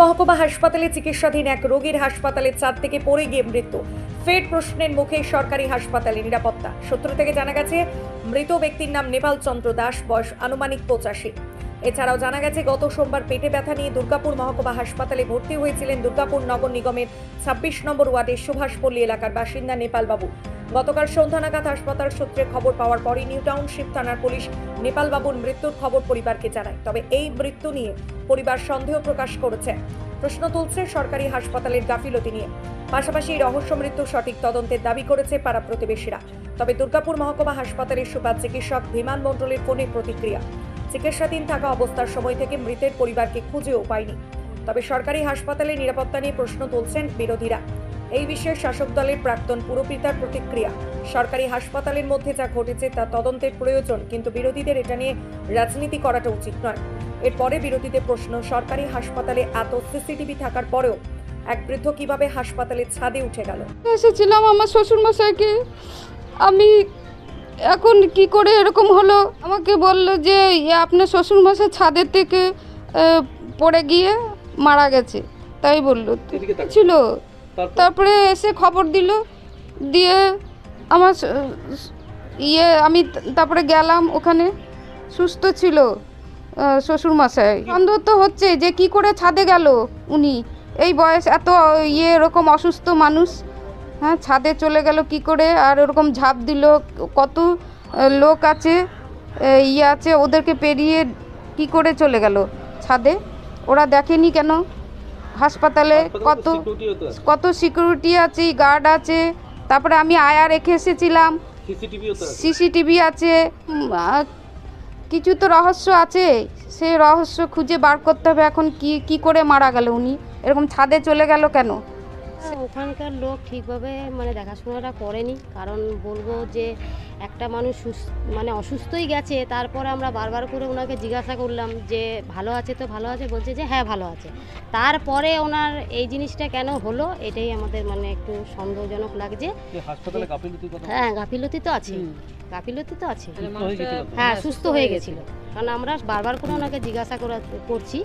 মহকুমা হাসপাতালে চিকিৎসাধীন এক রোগীর হাসপাতালের ছাদ থেকে পড়ে গিয়ে মৃত্যু। ফের প্রশ্নের মুখে সরকারি হাসপাতালে নিরাপত্তা। সূত্র থেকে জানা গেছে মৃত ব্যক্তির নাম নেপাল চন্দ্র দাস, বয়স আনুমানিক 85। এছাড়াও জানা গেছে গত সোমবার পেটে ব্যথা নিয়ে দুর্গাপুর মহকুমা হাসপাতালে ভর্তি হয়েছিলেন দুর্গাপুর নগর নিগমের 26 নম্বর ওয়ার্ডের সুভাষপল্লী এলাকার বাসিন্দা নেপাল বাবু। গতকাল সন্ধ্যা নাগাদ হাসপাতাল সূত্রে খবর পাওয়ার পরই নিউ টাউনশিপ থানার পুলিশ নেপাল বাবুর মৃত্যুর খবর পরিবারকে জানায়। তবে এই মৃত্যু নিয়ে পরিবার সন্দেহ প্রকাশ করেছে। প্রশ্ন তুলছে সরকারি হাসপাতালের গাফিলতি নিয়ে। পাশাপাশি এই রহস্য মৃত্যুর সঠিক তদন্তের দাবি করেছে পাড়া প্রতিবেশীরা। তবে দুর্গাপুর মহকুমা হাসপাতালের সুপার চিকিৎসক বিমান মণ্ডলের ফোনে প্রতিক্রিয়া, চিকিৎসাধীন থাকা অবস্থার সময় থেকে মৃতের পরিবারকে খুঁজেও পায়নি। তবে সরকারি হাসপাতালের নিরাপত্তা নিয়ে প্রশ্ন তুলছেন বিরোধীরা। এই বিষয়ে শাসক দলের প্রাক্তন পুরপিতার প্রতিক্রিয়া, সরকারি হাসপাতালের মধ্যে যা ঘটেছে তা তদন্তের প্রয়োজন, কিন্তু বিরোধীদের এটা নিয়ে রাজনীতি করাটা উচিত নয়। এরপরে বিরোধীদের প্রশ্ন, সরকারি হাসপাতালে এত সিসিটিভি থাকার পরেও এক বৃদ্ধ কিভাবে হাসপাতালের ছাদে উঠে গেল। এসেছিলাম আমার শ্বশুর মশাইকে, আমি এখন কি করে এরকম হলো, আমাকে বলল যে আপনার শ্বশুর মশাই ছাদের থেকে পড়ে গিয়ে মারা গেছে, তাই বললো ছিল। তারপরে এসে খবর দিল, দিয়ে আমার আমি তারপরে গেলাম, ওখানে সুস্থ ছিল শ্বশুর মশাই। সন্দেহ তো হচ্ছে যে কি করে ছাদে গেল উনি, এই বয়স এত এরকম অসুস্থ মানুষ, হ্যাঁ ছাদে চলে গেল কি করে, আর ওরকম ঝাঁপ দিল। কত লোক আছে আছে, ওদেরকে পেরিয়ে কি করে চলে গেল ছাদে, ওরা দেখেনি কেন? হাসপাতালে কত সিকিউরিটি আছে, গার্ড আছে, তারপরে আমি আয়া রেখে এসেছিলাম, সিসিটিভি আছে, কিছু তো রহস্য আছে, সেই রহস্য খুঁজে বার করতে হবে। এখন কি করে মারা গেল উনি, এরকম ছাদে চলে গেল কেন? ওখানকার লোক ঠিকভাবে দেখাশোনাটা করেনি। কারণ বলবো যে একটা মানুষ অসুস্থই গেছে, তারপরে আমরা বারবার করে ওনাকে জিজ্ঞাসা করলাম যে ভালো আছে তো, ভালো আছে, বলছে যে হ্যাঁ ভালো আছে। তারপরে ওনার এই জিনিসটা কেন হলো, এটাই আমাদের একটু সন্দেহজনক লাগছে। হ্যাঁ গাফিলতি তো আছে, গাফিলতি তো আছে। হ্যাঁ সুস্থ হয়ে গেছিল, কারণ আমরা বারবার করে ওনাকে জিজ্ঞাসা করছি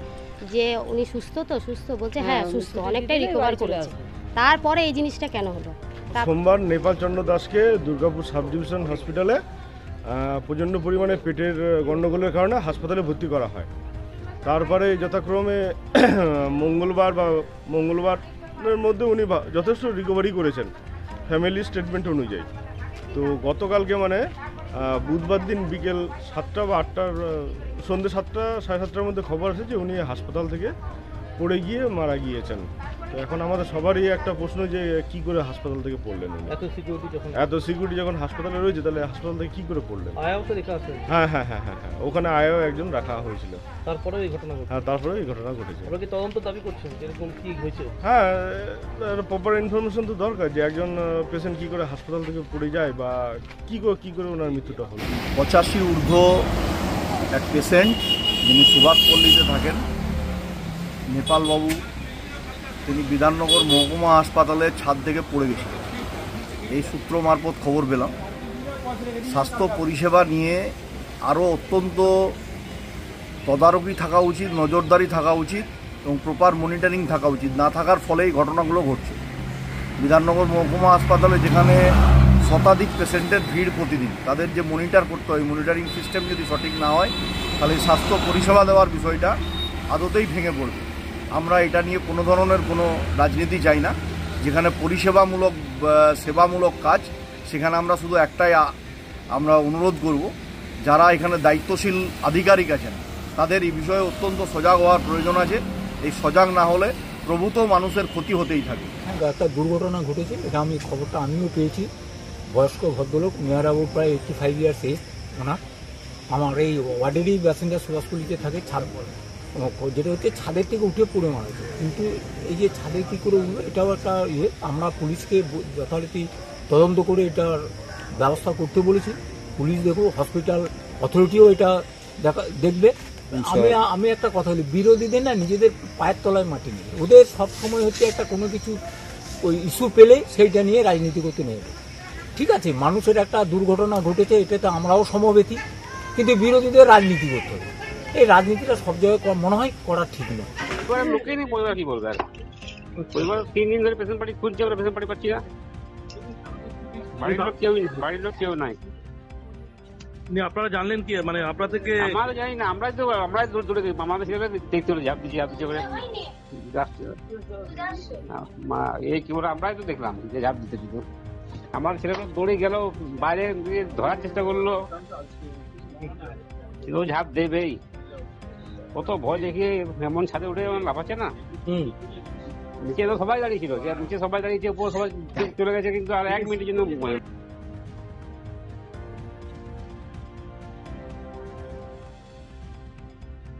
যে উনি সুস্থ তো, সুস্থ বলছে হ্যাঁ সুস্থ, অনেকটাই রিকভার করেছে। তারপরে এই জিনিসটা কেন হলো? সোমবার নেপাল চন্দ্র দাসকে দুর্গাপুর সাব ডিভিশন হসপিটালে প্রচণ্ড পরিমাণে পেটের গণ্ডগোলের কারণে হাসপাতালে ভর্তি করা হয়। তারপরে যথাক্রমে মঙ্গলবারের মধ্যে উনি যথেষ্ট রিকভারি করেছেন ফ্যামিলি স্টেটমেন্ট অনুযায়ী। তো গতকালকে বুধবার দিন বিকেল 7টা বা 8টার সন্ধ্যে 7টা সাড়ে 7টার মধ্যে খবর আসে যে উনি হাসপাতাল থেকে পড়ে গিয়ে মারা গিয়েছেন। তো এখন আমাদের সবারই একটা প্রশ্ন যে কি করে হাসপাতাল থেকে পড়লেন উনি? এত সিকিউরিটি যখন হাসপাতালে রয়েছে, তাহলে হাসপাতাল থেকে কি করে পড়লেন? হ্যাঁ, ওখানে আয়াও একজন রাখা হয়েছিল। তারপরে এই ঘটনা ঘটেছে। তদন্ত দাবি করছেন এরকম কি হয়েছে? হ্যাঁ, প্রপার ইনফরমেশন তো দরকার যে একজন পেশেন্ট কি করে হাসপাতাল থেকে পড়ে যায় বা কি করে ওনার মৃত্যুটা হলো। 85 ঊর্ধ্ব এক পেশেন্ট, যিনি সুভাষপল্লীতে থাকেন, নেপাল বাবু, তিনি বিধাননগর মহকুমা হাসপাতালের ছাদ থেকে পড়ে গেছিলেন। এই সূত্র মারফত খবর পেলাম। স্বাস্থ্য পরিষেবা নিয়ে আরও অত্যন্ত তদারকি থাকা উচিত, নজরদারি থাকা উচিত এবং প্রপার মনিটরিং থাকা উচিত। না থাকার ফলেই ঘটনাগুলো ঘটছে। বিধাননগর মহকুমা হাসপাতালে যেখানে শতাধিক পেশেন্টের ভিড় প্রতিদিন, তাদের যে মনিটর করতে হয়, মনিটরিং সিস্টেম যদি সঠিক না হয়, তাহলে স্বাস্থ্য পরিষেবা দেওয়ার বিষয়টা আদতেই ভেঙে পড়বে। আমরা এটা নিয়ে কোনো ধরনের কোনো রাজনীতি চাই না। যেখানে পরিষেবামূলক সেবামূলক কাজ, সেখানে আমরা শুধু একটাই আমরা অনুরোধ করব, যারা এখানে দায়িত্বশীল আধিকারিক আছেন তাদের এই বিষয়ে অত্যন্ত সজাগ হওয়ার প্রয়োজন আছে। এই সজাগ না হলে প্রভূত মানুষের ক্ষতি হতেই থাকে। একটা দুর্ঘটনা ঘটেছে, এটা খবরটা আমিও পেয়েছি। বয়স্ক ভদ্রলোক, মেয়ারাবু প্রায় 85 ইয়ার্স এজ ওনার। আমার এই ওয়ার্ডেরই বাসিন্দা, সুভাষপল্লীতে থাকে। যেটা হচ্ছে ছাদের থেকে উঠে পড়ে মারা যায়। কিন্তু এই যে ছাদে কী করে উঠবে, এটাও একটা আমরা পুলিশকে যথারীতি তদন্ত করে এটার ব্যবস্থা করতে বলেছি। পুলিশ দেখো, হসপিটাল অথরিটিও এটা দেখবে। আমি একটা কথা বলি, বিরোধীদের না নিজেদের পায়ের তলায় মাটি নেই। ওদের সব সময় হচ্ছে একটা কোনো কিছু ওই ইস্যু পেলে সেইটা নিয়ে রাজনীতি করতে নেবে। ঠিক আছে, মানুষের একটা দুর্ঘটনা ঘটেছে, এটাতে আমরাও সমবেতি, কিন্তু বিরোধীদের রাজনীতি করতে হবে। এই রাজনীতিটা সব জায়গায় মনে হয় করা ঠিক নয়। এবার লোকেই নেই, পরিবার কি বলবে আর? পরিবার 3 দিন ধরে পেশেন্ট পার্টি খুঁজছে, আমরা পেশেন্ট পার্টি পাচ্ছি না। বাড়ির লোক কেউ নাই। আপনারা জানলেন কি, মানে আপনার থেকে? আমরা জানি না, আমরাই দূরে আমাদের ছেলে দেখতে হলো ঝাঁপ দিচ্ছে করে এই কি বলে, আমরাই তো দেখলাম যে ঝাঁপ দিতে দিত। আমার ছেলেগুলো দৌড়ে গেল, বাইরে গিয়ে ধরার চেষ্টা করলো, ও ঝাঁপ দেবেই। কত ভয় দেখিয়ে এমন ছাদে উঠে লাফাচ্ছে না। নিচে তো সবাই দাঁড়িয়ে ছিল, নিচে সবাই দাঁড়িয়েছে, উপর সবাই চলে গেছে, কিন্তু আর 1 মিনিটের জন্য